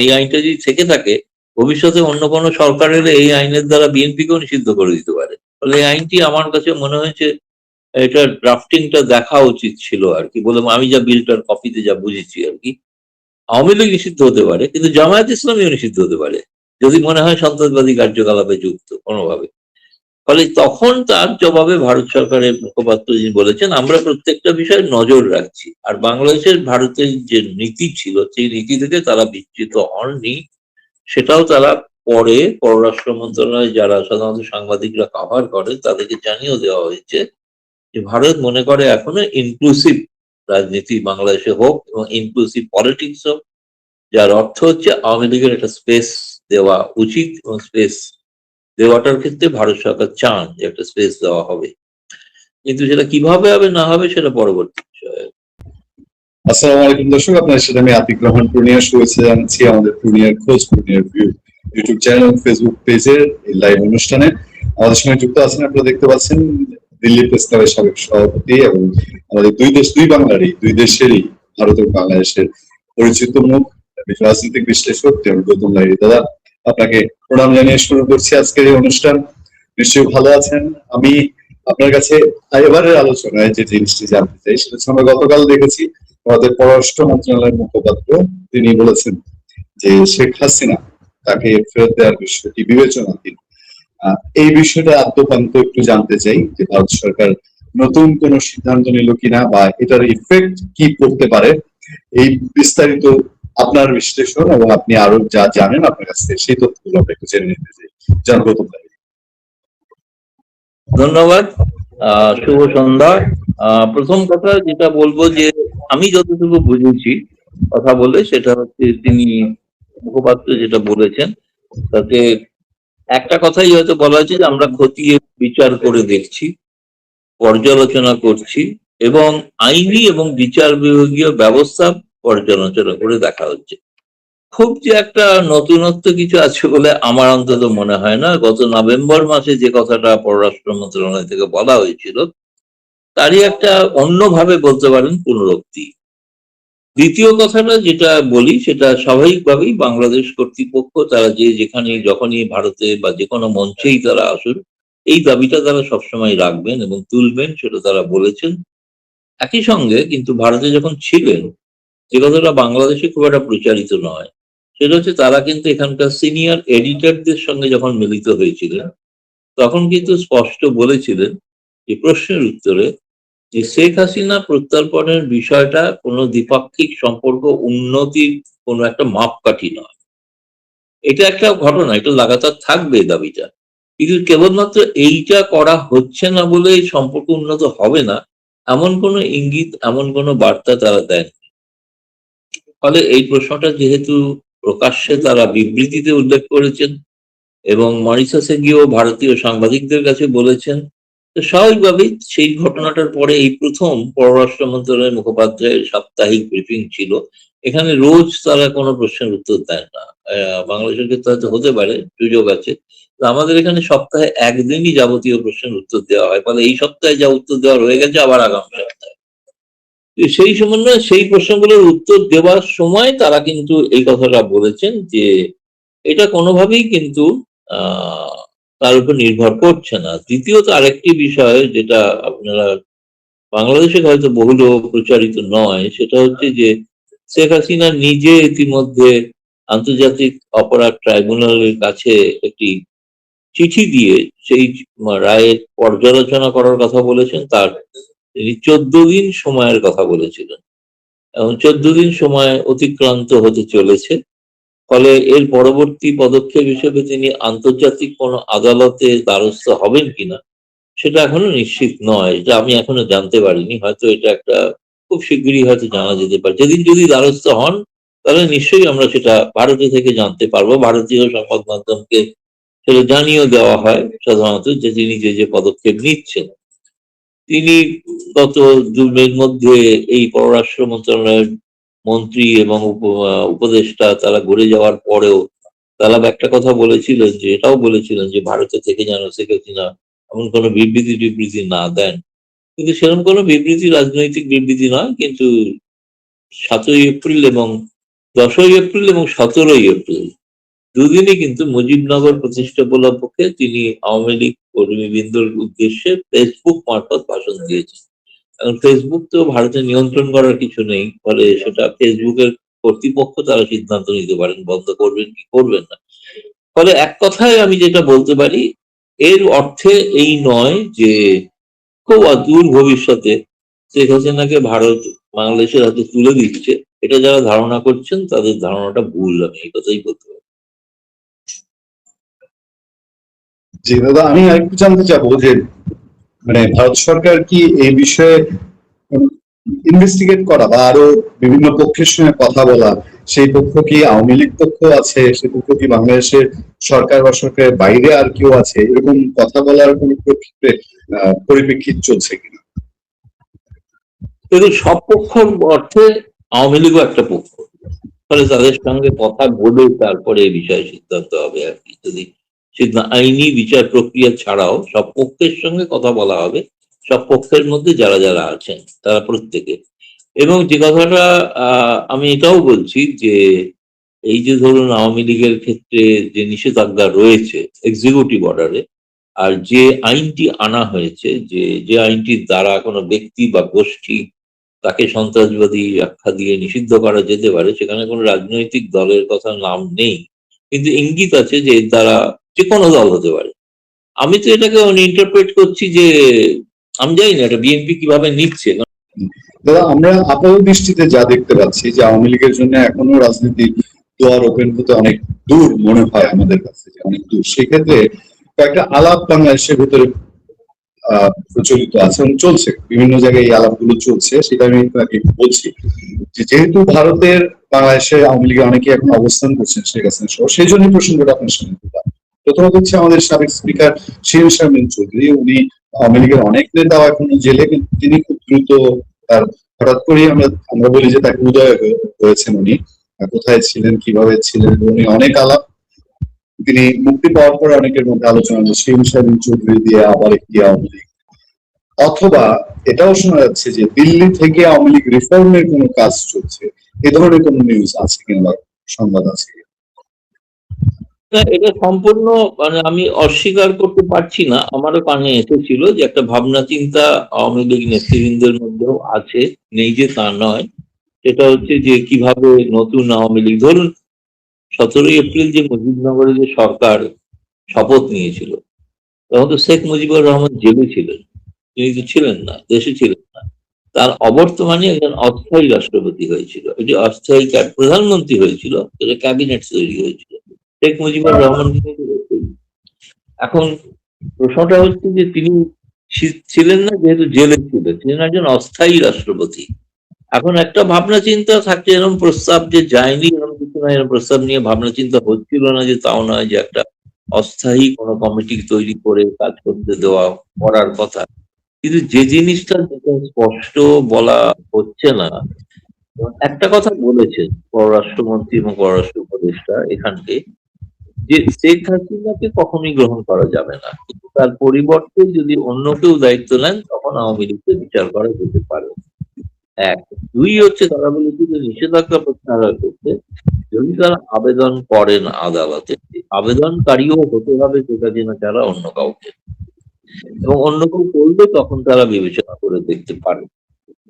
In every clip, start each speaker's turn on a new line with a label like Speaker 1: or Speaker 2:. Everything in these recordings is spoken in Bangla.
Speaker 1: এই আইনটা যদি থেকে থাকে, ভবিষ্যতে অন্য কোনো সরকার এলে এই আইনের দ্বারা বিএনপিকেও নিষিদ্ধ করে দিতে পারে। ফলে এই আইনটি আমার কাছে মনে হয়েছে এটা ড্রাফটিংটা দেখা উচিত ছিল আর কি, বলে আমি যা বিলটার কপিতে যা বুঝেছি আর কি। আওয়ামী লীগ নিষিদ্ধ হতে পারে, কিন্তু জামায়াত ইসলামীও নিষিদ্ধ হতে পারে যদি মনে হয় সন্ত্রাসবাদী কার্যকলাপে যুক্ত কোনোভাবে। ফলে তখন তার জবাবে ভারত সরকারের মুখপাত্র যিনি বলেছেন, আমরা প্রত্যেকটা বিষয়ে নজর রাখছি। আর বাংলাদেশের ভারতের যে নীতি ছিল সেই নীতি থেকে তারা বিচ্যুত হননি, সেটাও তারা পরে পররাষ্ট্র মন্ত্রণালয়ে যারা সাধারণত সাংবাদিকরা কভার করে তাদেরকে জানিয়েও দেওয়া হয়েছে যে ভারত মনে করে এখনো ইনক্লুসিভ রাজনীতি বাংলাদেশে হোক এবং ইনক্লুসিভ পলিটিক্স হোক, যার অর্থ হচ্ছে আওয়ামী লীগের একটা স্পেস দেওয়া উচিত, এবং স্পেস দেওয়াটার ক্ষেত্রে ভারত সরকার চান যে একটা স্পেস দেওয়া হবে, কিন্তু সেটা কিভাবে হবে না হবে সেটা পরবর্তী বিষয়।
Speaker 2: আসসালামু আলাইকুম দর্শক, আপনার সাথে আমি আতিক রহমান পূর্ণিয়া শুভেচ্ছা জানাচ্ছি আমাদের পূর্ণিয়ার খোঁজ, পূর্ণিয়ার ভিউ ইউটিউব চ্যানেল ফেসবুক পেজের এই লাইভ অনুষ্ঠানে। আমাদের সঙ্গে যুক্ত আছেন, আপনারা দেখতে পাচ্ছেন, দিল্লি প্রেস ক্লাবের সাবেক সভাপতি এবং আমাদের দুই দেশ দুই বাংলারই, দুই দেশেরই, ভারত এবং বাংলাদেশের পরিচিত মুখ, রাজনৈতিক বিশ্লেষক গৌতম লাহিড়ী। দাদা, আপনাকে প্রণাম জানিয়ে শুরু করছি আজকের এই অনুষ্ঠান। নিশ্চয়ই ভালো আছেন। আমি আপনার কাছে এবারের আলোচনায় যে জিনিসটি জানতে চাই সেটা হচ্ছে, আমরা গতকাল দেখেছি আমাদের পররাষ্ট্র মন্ত্রণালয়ের মুখপাত্র তিনি বলেছেন যে শেখ হাসিনা তাকে ফেরত দেওয়ার বিষয়টি বিবেচনাধীন। এই বিষয়টা আদ্যোপান্ত একটু জানতে চাই যে ভারত সরকার নতুন কোন সিদ্ধান্ত নিল কিনা বা এটার ইফেক্ট কি করতে পারে, এই বিস্তারিত আপনার বিশ্লেষণ এবং আপনি আরো যা জানেন আপনার কাছ থেকে সেই তথ্যগুলো আমরা একটু জেনে নিতে চাই। জান গৌতম লাহিড়ী।
Speaker 1: ধন্যবাদ, শুভ সন্ধ্যা। প্রথম কথা যেটা বলবো যে আমি যতটুকু বুঝেছি কথা বলে, সেটা হচ্ছে তিনি মুখপাত্র যেটা বলেছেন তাতে একটা কথাই হয়তো বলা হয়েছে যে আমরা খতিয়ে বিচার করে দেখছি, পর্যালোচনা করছি এবং আইনি এবং বিচার বিভাগীয় ব্যবস্থা পর্যালোচনা করে দেখা হচ্ছে। খুব যে একটা নতুনত্ব কিছু আছে বলে আমার অন্তত মনে হয় না। গত নভেম্বর মাসে যে কথাটা পররাষ্ট্র মন্ত্রণালয় থেকে বলা হয়েছিল তারই একটা অন্যভাবে বলতে পারেন পুনরুক্তি। দ্বিতীয় কথাটা যেটা বলি সেটা স্বাভাবিকভাবেই বাংলাদেশ কর্তৃপক্ষ তারা যে যেখানে যখনই ভারতে বা যে কোনো মঞ্চেই তারা আসুন এই দাবিটা তারা সবসময় রাখবেন এবং তুলবেন, সেটা তারা বলেছেন। একই সঙ্গে কিন্তু ভারতে যখন ছিলেন, যে কথাটা বাংলাদেশে খুব একটা প্রচারিত নয়, সেটা হচ্ছে তারা কিন্তু এখানকার সিনিয়র এডিটরদের সঙ্গে যখন মিলিত হয়েছিলেন তখন কিন্তু স্পষ্ট বলেছিলেন যে প্রশ্নের উত্তরে যে শেখ হাসিনা প্রত্যর্পণের বিষয়টা কোনো দ্বিপাক্ষিক সম্পর্ক উন্নতির কোনো একটা মাপকাঠি নয়। এটা একটা ঘটনা, এটা লাগাতার থাকবে দাবিটা, কিন্তু কেবলমাত্র এইটা করা হচ্ছে না বলে এই সম্পর্ক উন্নত হবে না এমন কোনো ইঙ্গিত, এমন কোনো বার্তা তারা দেন। ফলে এই প্রশ্নটা যেহেতু প্রকাশ্যে তারা বিবৃতিতে উল্লেখ করেছেন এবং মরিশাসে গিয়েও ভারতীয় সাংবাদিকদের কাছে বলেছেন, তো স্বাভাবিকভাবেই সেই ঘটনাটার পরে এই প্রথম পররাষ্ট্র মন্ত্রণালয়ের মুখপাত্রের সাপ্তাহিক ব্রিফিং ছিল। এখানে রোজ তারা কোনো প্রশ্নের উত্তর দেন না। বাংলাদেশের ক্ষেত্রে হয়তো হতে পারে, সুযোগ আছে, আমাদের এখানে সপ্তাহে একদিনই যাবতীয় প্রশ্নের উত্তর দেওয়া হয়। ফলে এই সপ্তাহে যা উত্তর দেওয়ার হয়ে গেছে, আবার আগামী সপ্তাহে সেই সমন্বয়ে সেই প্রশ্নগুলোর উত্তর দেওয়ার সময় তারা কিন্তু এই কথাটা বলেছেন যে এটা কোনোভাবেই কিন্তু তার উপর নির্ভর করছে না। দ্বিতীয়ত আরেকটি বিষয় যেটা আপনারা বাংলাদেশে হয়তো বহুল প্রচারিত নয়, সেটা হচ্ছে যে শেখ হাসিনা নিজে ইতিমধ্যে আন্তর্জাতিক অপরাধ ট্রাইব্যুনালের কাছে একটি চিঠি দিয়ে সেই রায়ের পর্যালোচনা করার কথা বলেছেন। তার তিনি 14 দিন সময়ের কথা বলেছিলেন এবং 14 দিন সময় অতিক্রান্ত হতে চলেছে। ফলে এর পরবর্তী পদক্ষেপ হিসেবে তিনি আন্তর্জাতিক কোনো আদালতে দ্বারস্থ হবেন কিনা সেটা এখনো নিশ্চিত নয়। এটা আমি এখনো জানতে পারিনি, হয়তো এটা একটা খুব শীঘ্রই হয়তো জানা যেতে পারে। যেদিন যদি দ্বারস্থ হন তাহলে নিশ্চয়ই আমরা সেটা ভারতে থেকে জানতে পারবো। ভারতীয় সংবাদ মাধ্যমকে সেটা জানিয়ে দেওয়া হয় সাধারণত যে তিনি যে যে পদক্ষেপ নিচ্ছেন। তিনি গত জুনের মধ্যে এই পররাষ্ট্র মন্ত্রণালয়ের মন্ত্রী এবং উপদেষ্টা তারা ঘুরে যাওয়ার পরেও তারা একটা কথা বলেছিলেন, যে এটাও বলেছিলেন যে ভারতে থেকে যেন শেখ হাসিনা এমন কোনো বিবৃতি টিবৃতি না দেন। কিন্তু সেরকম কোনো বিবৃতি রাজনৈতিক বিবৃতি নয়, কিন্তু 7ই এপ্রিল এবং 10ই এপ্রিল এবং 17ই এপ্রিল দুদিনই কিন্তু মুজিবনগর প্রতিষ্ঠা উপলক্ষে তিনি আওয়ামী লীগ কর্মীবৃন্দর উদ্দেশ্যে ফেসবুক মারফত ভাষণ দিয়েছেন। এখন ফেসবুক তো ভারতে নিয়ন্ত্রণ করার কিছু নেই, ফলে সেটা ফেসবুকের কর্তৃপক্ষ তারা সিদ্ধান্ত নিতে পারেন বন্ধ করবেন কি করবেন না। ফলে এক কথায় আমি যেটা বলতে পারি, এর অর্থে এই নয় যে খুব অদূর ভবিষ্যতে শেখ হাসিনাকে ভারত বাংলাদেশের হাতে তুলে দিচ্ছে। এটা যারা ধারণা করছেন তাদের ধারণাটা ভুল, আমি এই কথাই বলতে পারি।
Speaker 2: জি দাদা, আমি আরেকটু জানতে চাবো যে মানে ভারত সরকার কি এই বিষয়ে ইনভেস্টিগেট করা বা আরো বিভিন্ন পক্ষের সঙ্গে কথা বলা, সেই পক্ষ কি আওয়ামী লীগ পক্ষ আছে, সেই পক্ষ কি বাংলাদেশের সরকার বা সরকারের বাইরে আর কেউ আছে, এরকম কথা বলার কোন পরিপ্রেক্ষিত চলছে কিনা?
Speaker 1: কিন্তু সব পক্ষর অর্থে আওয়ামী লীগও একটা পক্ষ, ফলে তাদের সঙ্গে কথা বলে তারপরে এই বিষয়ে সিদ্ধান্ত হবে আর কি। যদি আইনি বিচার প্রক্রিয়া ছাড়াও সব পক্ষের সঙ্গে কথা বলা হবে, সব পক্ষের মধ্যে যারা যারা আছেন তারা প্রত্যেকে। এবং যে কথাটা আমি এটাও বলছি যে এই যে ধরুন আওয়ামী লীগের ক্ষেত্রে যে নিষেধাজ্ঞা রয়েছে এক্সিকিউটিভ অর্ডারে, আর যে আইনটি আনা হয়েছে, যে আইনটির দ্বারা কোনো ব্যক্তি বা গোষ্ঠী তাকে সন্ত্রাসবাদী আখ্যা দিয়ে নিষিদ্ধ করা যেতে পারে, সেখানে কোনো রাজনৈতিক দলের কথা নাম নেই, কিন্তু ইঙ্গিত আছে যে এর দ্বারা যে কোনো দল হতে পারে। আমি তো এটাকে ইন্টারপ্রেট করছি যে আমি জানি না এটা বিএনপি কিভাবে নিচ্ছে।
Speaker 2: দাদা, আমরা আপাত দৃষ্টিতে যা দেখতে পাচ্ছি যে আওয়ামী লীগের জন্য এখনো রাজনীতি দুয়ার ওপেন হতে অনেক দূর মনে হয় আমাদের কাছে, যে অনেক দূর। সেক্ষেত্রে কয়েকটা আলাপ বাংলাদেশের ভিতরে প্রচলিত আছে এবং চলছে, বিভিন্ন জায়গায় এই আলাপগুলো চলছে, সেটা আমি আপনাকে বলছি। যে যেহেতু ভারতের বাংলাদেশের আওয়ামী লীগে অনেকে এখন অবস্থান করছেন শেখ হাসিনা সহ, সেই জন্য প্রসঙ্গটা আপনার সামনে তুললাম। প্রথমত হচ্ছে আমাদের সাবেক স্পিকার শিরিন শারমিন চৌধুরী, উনি আওয়ামী লীগের অনেক নেতাও এখনো জেলে, কিন্তু তিনি খুব দ্রুত তার হঠাৎ করেই আমরা বলি যে তাকে উদয় হয়েছেন উনি। কোথায় ছিলেন, কিভাবে ছিলেন, উনি অনেক আলাপ। তিনি মুক্তি পাওয়ার পরে অনেকের মধ্যে আলোচনা হলো শিরিন শারমিন চৌধুরী দিয়ে আবার একটি আওয়ামী লীগ, অথবা এটাও শোনা যাচ্ছে যে দিল্লি থেকে আওয়ামী লীগ রিফর্মের কোনো কাজ চলছে। এ ধরনের কোনো নিউজ আছে কিংবা সংবাদ আছে কিনা?
Speaker 1: না, এটা সম্পূর্ণ মানে আমি অস্বীকার করতে পারছি না, আমারও কানে এসেছিল যে একটা ভাবনা চিন্তা আওয়ামী লীগ নেতৃবৃন্দের মধ্যেও আছে, নেই যে তা নয়। সেটা হচ্ছে যে কিভাবে নতুন আওয়ামী লীগ, ধরুন 17ই এপ্রিল যে মুজিবনগরে যে সরকার শপথ নিয়েছিল, তখন তো শেখ মুজিবুর রহমান জেলে ছিলেন, তিনি তো ছিলেন না, দেশে ছিলেন না। তার অবর্তমানে একজন অস্থায়ী রাষ্ট্রপতি হয়েছিল, এটি অস্থায়ী প্রধানমন্ত্রী হয়েছিল, এটা ক্যাবিনেট তৈরি হয়েছিল শেখ মুজিবুর রহমান। এখন প্রশ্নটা হচ্ছে যে তিনি ছিলেন না, যেহেতু জেলে ছিলেন, তিনি একজন অস্থায়ী রাষ্ট্রপতি। এখন একটা ভাবনা চিন্তা থাকছে, এরকম প্রস্তাব যে যায়নি এরকম কিছু না, এরকম প্রস্তাব নিয়ে ভাবনা চিন্তা হচ্ছিল না, যে তাও নয় যে একটা অস্থায়ী কোনো কমিটি তৈরি করে কাজ করতে দেওয়া করার কথা। কিন্তু যে জিনিসটা যেটা স্পষ্ট বলা হচ্ছে না, একটা কথা বলেছেন পররাষ্ট্রমন্ত্রী এবং পররাষ্ট্র উপদেষ্টা এখানকে, যে শেখ হাসিনাকে কখনোই গ্রহণ করা যাবে না, কিন্তু তার পরিবর্তে যদি অন্য কেউ দায়িত্ব নেন তখন আওয়ামী লীগকে বিচার করা যেতে পারে। এক। দুই হচ্ছে তারা বলেছে যে নিষেধাজ্ঞা প্রত্যাহার করতে যদি তারা আবেদন করেন আদালতে, আবেদনকারীও হতে হবে শেখ হাসিনা ছাড়া অন্য কাউকে, এবং অন্য কেউ করলে তখন তারা বিবেচনা করে দেখতে পারে।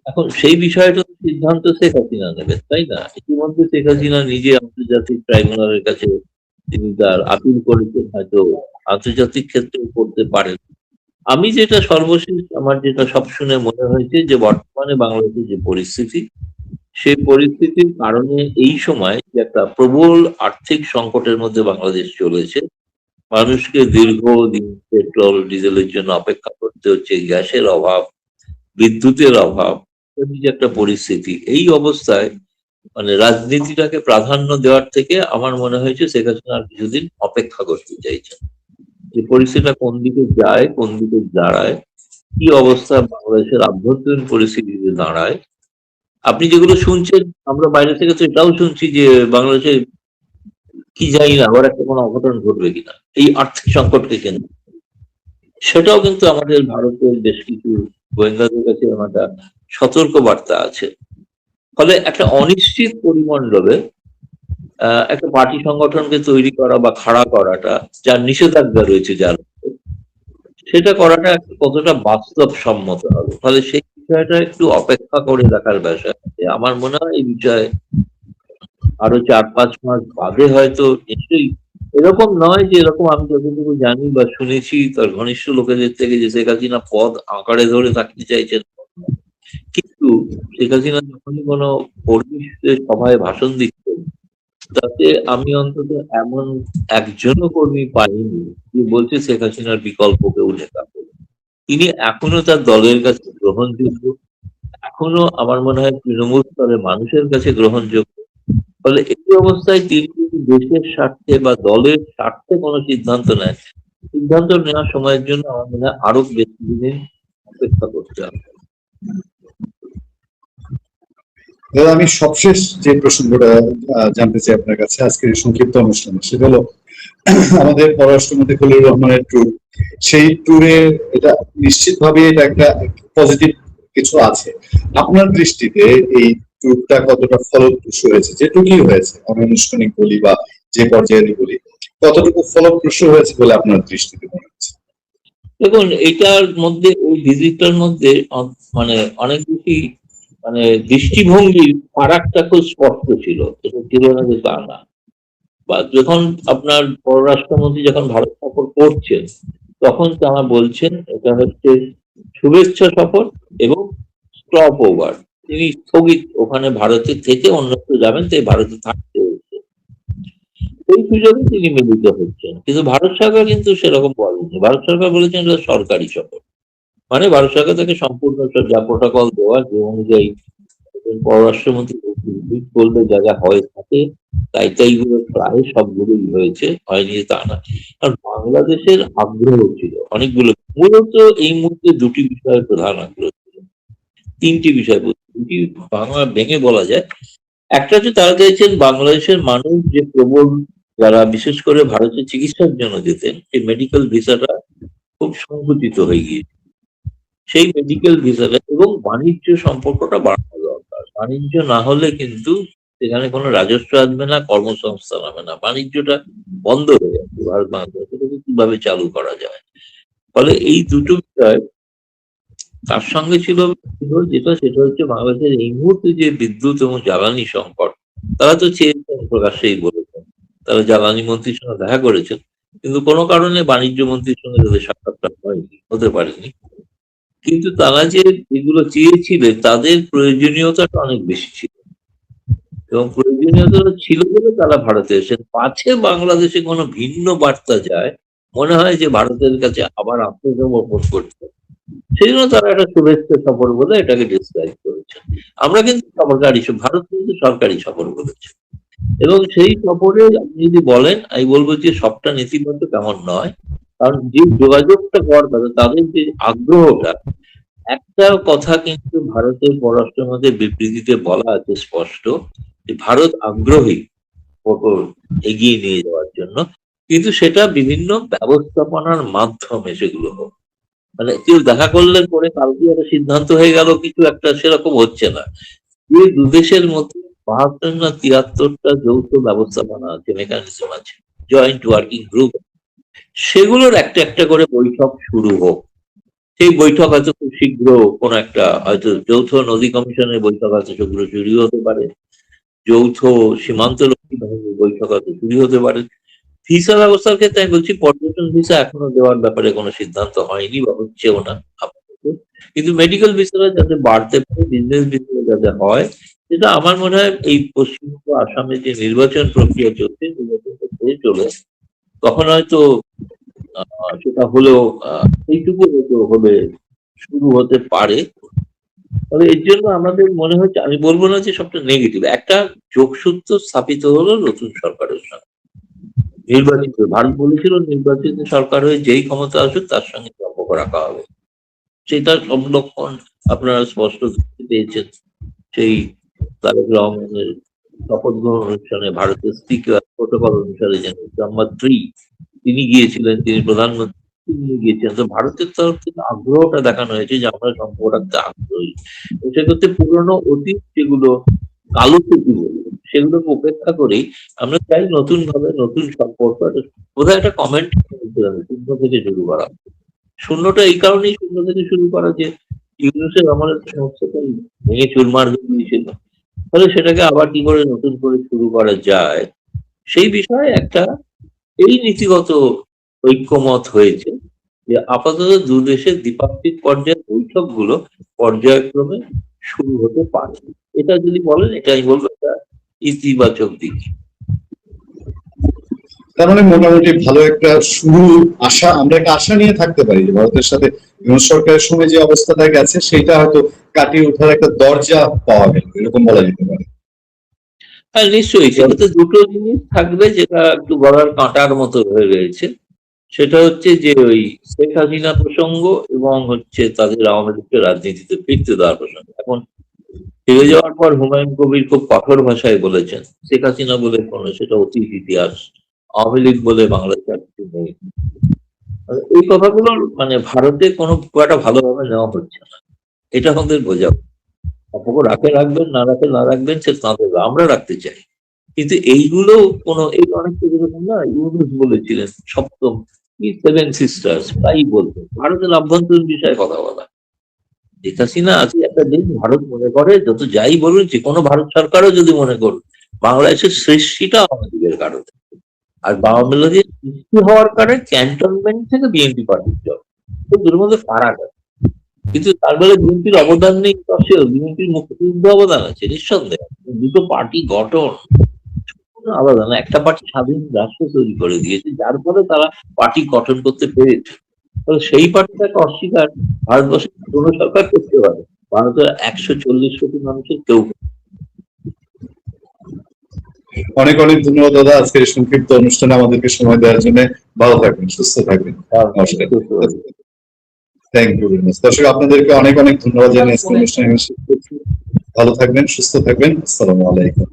Speaker 1: এখন সেই বিষয়টা সিদ্ধান্ত শেখ হাসিনা নেবেন, তাই না? ইতিমধ্যে শেখ হাসিনা নিজে আন্তর্জাতিক ট্রাইব্যুনালের কাছে তিনি তার আপিল করেছেন, হয়তো আন্তর্জাতিক ক্ষেত্রে করতে পারেন। আমি যেটা সর্বশেষ আমার যেটা সব শুনে মনে হয়েছে যে বর্তমানে বাংলাদেশের যে পরিস্থিতি, সেই পরিস্থিতির কারণে এই সময় যে একটা প্রবল আর্থিক সংকটের মধ্যে বাংলাদেশ চলেছে, মানুষকে দীর্ঘদিন পেট্রোল ডিজেলের জন্য অপেক্ষা করতে হচ্ছে, গ্যাসের অভাব, বিদ্যুতের অভাব, এই যে একটা পরিস্থিতি, এই অবস্থায় মানে রাজনীতিটাকে প্রাধান্য দেওয়ার থেকে আমার মনে হয়েছে শেখ হাসিনা আর কিছুদিন অপেক্ষা করতে চাইছেন, যে পরিস্থিতিটা কোন দিকে যায়, কোন দিকে দাঁড়ায়, কি অবস্থা বাংলাদেশের আভ্যন্তরীণ পরিস্থিতিতে দাঁড়ায়। আপনি যেগুলো শুনছেন, আমরা বাইরে থেকে তো এটাও শুনছি যে বাংলাদেশে কি জানি না আবার একটা কোনো অঘটন ঘটবে কিনা এই আর্থিক সংকটকে কেন্দ্র, সেটাও কিন্তু আমাদের ভারতের বেশ কিছু গোয়েন্দাদের কাছে একটা সতর্ক বার্তা আছে। ফলে একটা অনিশ্চিত পরিমণ্ডলে একটা পার্টি সংগঠনকে তৈরি করা বা খাড়া করাটা, যার নিষেধাজ্ঞা রয়েছে যার উপর, সেটা করাটা কতটা বাস্তবসম্মত হবে। ফলে সেই বিষয়টা একটু অপেক্ষা করে দেখার বিষয় আছে। আমার মনে হয় এই বিষয়ে আরো 4-5 মাস বাদে হয়তো নিশ্চয়ই, এরকম নয় যে, এরকম আমি যতটুকু জানি বা শুনেছি তার ঘনিষ্ঠ লোকেদের থেকে, যে শেখ হাসিনা পদ আঁকড়ে ধরে থাকতে চাইছেন। কিন্তু শেখ হাসিনা যখনই কোনো কর্মী সভায় ভাষণ দিচ্ছেন, তাতে আমি অন্তত এমন একজনও কর্মী পাইনি যে বলছে শেখ হাসিনার বিকল্প কেউ নেতা হবে। তিনি এখনো তার দলের কাছে গ্রহণযোগ্য, এখনো আমার মনে হয় তৃণমূল স্তরের মানুষের কাছে গ্রহণযোগ্য। ফলে এই অবস্থায় তিনি যদি দেশের স্বার্থে বা দলের স্বার্থে কোনো সিদ্ধান্ত নেয়, সিদ্ধান্ত নেওয়ার সময়ের জন্য আমার মনে হয় আরো বেশি দিন অপেক্ষা করতে হবে।
Speaker 2: দাদা, আমি সবশেষ যে প্রসঙ্গটা জানতে চাই আপনার কাছে আজকের এই সংক্ষিপ্ত অনুষ্ঠানে, সেটা হলো আমাদের পররাষ্ট্রমন্ত্রী খলিলুর রহমানের ট্যুর। সেই ট্যুরে এটা নিশ্চিতভাবে এটা একটা পজিটিভ কিছু আছে। আপনার দৃষ্টিতে এই ট্যুরটা কতটা ফলপ্রসূ হয়েছে, যেটুকুই হয়েছে, অনানুষ্ঠানিক বলি বা যে পর্যায়ে বলি, কতটুকু ফলপ্রসূ হয়েছে বলে আপনার দৃষ্টিতে মনে হচ্ছে?
Speaker 1: দেখুন, এটার মধ্যে, ওই ভিজিটটার মধ্যে মানে অনেক বেশি, মানে দৃষ্টিভঙ্গির ফারাকটা খুব স্পষ্ট ছিল। এটা ছিল না যে তা না। বা যখন আপনার পররাষ্ট্রমন্ত্রী যখন ভারত সফর করছেন, তখন তারা বলছেন এটা হচ্ছে শুভেচ্ছা সফর এবং স্টপ ওভার। তিনি স্থগিত, ওখানে ভারতে থেকে অন্যত্র যাবেন, তাই ভারতে থাকতে হচ্ছে। এই সুযোগে তিনি মিলিত হচ্ছেন, কিন্তু ভারত সরকার কিন্তু সেরকম বলেনি। ভারত সরকার বলেছেন এটা সরকারি সফর। মানে ভারত সরকার থেকে সম্পূর্ণ সব যা প্রোটোকল দেওয়া, যে অনুযায়ী পররাষ্ট্রমন্ত্রী ভিজিট করলে যা যা হয়ে থাকে, তাই তাই গুলো প্রায় সবগুলোই হয়েছে, হয়নি তা না। কারণ বাংলাদেশের আগ্রহ ছিল অনেকগুলো, মূলত এই মুহূর্তে দুটি বিষয়ের প্রধান আগ্রহ ছিল, তিনটি বিষয় বলছি, দুটি বাংলা ভেঙে বলা যায়। একটা হচ্ছে তারা চাইছেন বাংলাদেশের মানুষ যে প্রবল, যারা বিশেষ করে ভারতে চিকিৎসার জন্য যেতেন, এই মেডিকেল ভিসাটা খুব সংকুচিত হয়ে গিয়েছে। সেই মেডিকেল ভিসাটা এবং বাণিজ্য সম্পর্কটা বাড়ানো দরকার। বাণিজ্য না হলে কিন্তু সেখানে কোনো রাজস্ব আসবে না, কর্মসংস্থান হবে না, বাণিজ্যটা বন্ধ হয়ে যাচ্ছে ভারত বাংলাদেশ। এটাকে কিভাবে চালু করা যায়? ফলে এই দুটো বিষয় তার সঙ্গে ছিল, যেটা সেটা হচ্ছে বাংলাদেশের এই মুহূর্তে যে বিদ্যুৎ এবং জ্বালানি সংকট। তারা তো চেয়েছেন, প্রকাশ্যেই বলেছেন, তারা জ্বালানি মন্ত্রীর সঙ্গে দেখা করেছেন, কিন্তু কোনো কারণে বাণিজ্য মন্ত্রীর সঙ্গে তাদের সাক্ষাৎকার হয়নি, হতে পারেনি। কিন্তু তারা যে এগুলো চেয়েছিলেন, তাদের প্রয়োজনীয়তাটা অনেক বেশি ছিল, এবং প্রয়োজনীয়তা ছিল বলে তারা ভারতে এসেছেন। পাছে বাংলাদেশে কোনো ভিন্ন বার্তা যায়, মনে হয় যে ভারতের কাছে আবার আত্মসমর্পণ করছে, সেই জন্য তারা একটা শুভেচ্ছা সফর বলে এটাকে ডিসক্রাইব করেছেন। আমরা কিন্তু সরকারি, ভারত কিন্তু সরকারি সফর বলেছে। এবং সেই সফরে আপনি যদি বলেন, আমি বলবো যে সবটা নীতিগত কেমন নয়, কারণ যে যোগাযোগটা করার কথা, তাদের যে আগ্রহটা, একটা কথা কিন্তু ভারতের পররাষ্ট্রমন্ত্রীর বিবৃতিতে বলা আছে স্পষ্ট, যে ভারত আগ্রহী ওপর এগিয়ে নিয়ে যাওয়ার জন্য, কিন্তু সেটা বিভিন্ন ব্যবস্থাপনার মাধ্যমে সেগুলো হোক। মানে কেউ দেখা করলেন পরে কালকে একটা সিদ্ধান্ত হয়ে গেল কিছু একটা, সেরকম হচ্ছে না। এই দুদেশের মধ্যে 72 না 73টা যৌথ ব্যবস্থাপনা আছে, মেকানিজম আছে, জয়েন্ট ওয়ার্কিং গ্রুপ, সেগুলোর একটা একটা করে বৈঠক শুরু হোক। সেই বৈঠক হয়তো খুব শীঘ্র কোন একটা, হয়তো যৌথ নদী কমিশনের বৈঠক আছে, সেগুলো শুরু হতে পারে, যৌথ সীমান্তরক্ষী বাহিনীর বৈঠক হয়তো শুরু হতে পারে। ভিসা ব্যবস্থার ক্ষেত্রে আমি বলছি, পর্যটন ভিসা এখনো দেওয়ার ব্যাপারে কোনো সিদ্ধান্ত হয়নি বা হচ্ছেও না আপাতত। কিন্তু মেডিকেল ভিসাটা যাতে বাড়তে পারে, বিজনেস ভিসা যাতে হয়, সেটা আমার মনে হয় এই পশ্চিমবঙ্গ আসামে যে নির্বাচন প্রক্রিয়া চলছে, নির্বাচন প্রক্রিয়া চলে, তখন হয়তো সেটা হলেও এইটুকু হয়তো হবে, শুরু হতে পারে। তবে এর জন্য আমাদের মনে হচ্ছে, আমি বলবো না যে সবটা নেগেটিভ, একটা যোগসূত্র স্থাপিত হলো নতুন সরকারের সঙ্গে। নির্বাচিত, ভারত বলেছিল নির্বাচিত সরকার হয়ে যেই ক্ষমতা আসুক তার সঙ্গে সম্পর্ক রাখা হবে, সেটা সব লক্ষণ আপনারা স্পষ্ট দেখতে পেয়েছেন। সেই তারেক রহমানের শপথ গ্রহণ অনুষ্ঠানে ভারতের স্পিকার প্রোটোকল অনুসারে যেন নাম্বার 3 তিনি গিয়েছিলেন, তিনি প্রধানমন্ত্রী, তিনি গিয়েছিলেন। তো ভারতের তরফ থেকে আগ্রহটা দেখানো হয়েছে যে আমরা সম্পর্ক রাখতে আগ্রহী। সেক্ষেত্রে পুরনো অতীত যেগুলো কালো টুপি বলবো, সেগুলোকে উপেক্ষা করেই আমরা চাই নতুন ভাবে নতুন সম্পর্ক। বোধহয় একটা কমেন্ট শূন্য থেকে শুরু করা। শূন্যটা এই কারণেই শূন্য থেকে শুরু করা যে ইউনুসের আমলে তো সমস্যাটা ভেঙে চুরমার হয়ে গিয়েছিল, তাহলে সেটাকে আবার কি করে নতুন করে শুরু করা যায় সেই বিষয়ে একটা এই নীতিগত ঐক্যমত হয়েছে যে আপাতত দুদেশের দ্বিপাক্ষিক পর্যায়ের বৈঠকগুলো পর্যায়ক্রমে শুরু হতে পারে। এটা যদি বলেন, এটা আমি বলবো একটা ইতিবাচক দিক।
Speaker 2: তার মানে মোটামুটি ভালো একটা শুরু আশা, আমরা একটা আশা নিয়ে থাকতে পারি যে ভারতের সাথে ইউনুস সরকারের সময় যে অবস্থাটা গেছে সেটা হয়তো কাটিয়ে ওঠার একটা দরজা পাওয়া গেল, এরকম বলা যেতে পারে।
Speaker 1: হ্যাঁ নিশ্চয়ই, সেটাতে দুটো জিনিস থাকবে যেটা একটু গলার কাঁটার মতো হয়ে রয়েছে। সেটা হচ্ছে যে ওই শেখ হাসিনা প্রসঙ্গ এবং হচ্ছে তাদের আওয়ামী লীগকে রাজনীতিতে ফিরতে দেওয়ার প্রসঙ্গ। এখন ফিরে যাওয়ার পর হুমায়ুন কবির খুব কঠোর ভাষায় বলেছেন শেখ হাসিনা বলে কোনো সেটা অতীত ইতিহাস, আওয়ামী লীগ বলে বাংলাদেশে আর কিছু নেই। এই কথাগুলো মানে ভারতে কোনো খুব একটা ভালোভাবে নেওয়া হচ্ছে না, এটা আমাদের বোঝা। অপর রাখবেন না রাখবেন সে তাদের, আমরা রাখতে চাই। কিন্তু এইগুলো কোনো এই অনেকটা যেরকম না ইউনুস বলেছিলেন সপ্তম কি সেভেন সিস্টার্স, তাই বলতেন ভারতের আভ্যন্তরীণ বিষয়ে কথা বলা। শেখ হাসিনা আজকে একটা দিন ভারত মনে করে, যত যাই বলুন যে কোনো ভারত সরকারও যদি মনে করুন বাংলাদেশের সৃষ্টিটা আওয়ামী লীগের কারণে, আর আওয়ামী লীগের সৃষ্টি হওয়ার কারণে ক্যান্টনমেন্ট থেকে বিএনপি পার্টির জব, তো দুটোর মধ্যে ফারাক আছে। কিন্তু তার বেলা বিএনপির অবদান নেই, বিএনপির মুক্তিযুদ্ধ অবদান আছে নিঃসন্দেহে। দুটো পার্টি গঠন আলাদা না, একটা পার্টি স্বাধীন রাষ্ট্র তৈরি করে দিয়েছে যার ফলে তারা পার্টি গঠন করতে পেরেছে। তাহলে সেই পার্টিটাকে অস্বীকার ভারতবর্ষের কোন সরকার করতে পারে? ভারতের 140 কোটি মানুষের কেউ।
Speaker 2: অনেক অনেক ধন্যবাদ দাদা আজকের এই সংক্ষিপ্ত অনুষ্ঠানে আমাদেরকে সময় দেওয়ার জন্য। ভালো থাকবেন, সুস্থ থাকবেন। নমস্কার। Thank you very much. দর্শক আপনাদেরকে অনেক অনেক ধন্যবাদ জানিয়ে আজকের অনুষ্ঠানে ভালো থাকবেন, সুস্থ থাকবেন। আসসালামু আলাইকুম।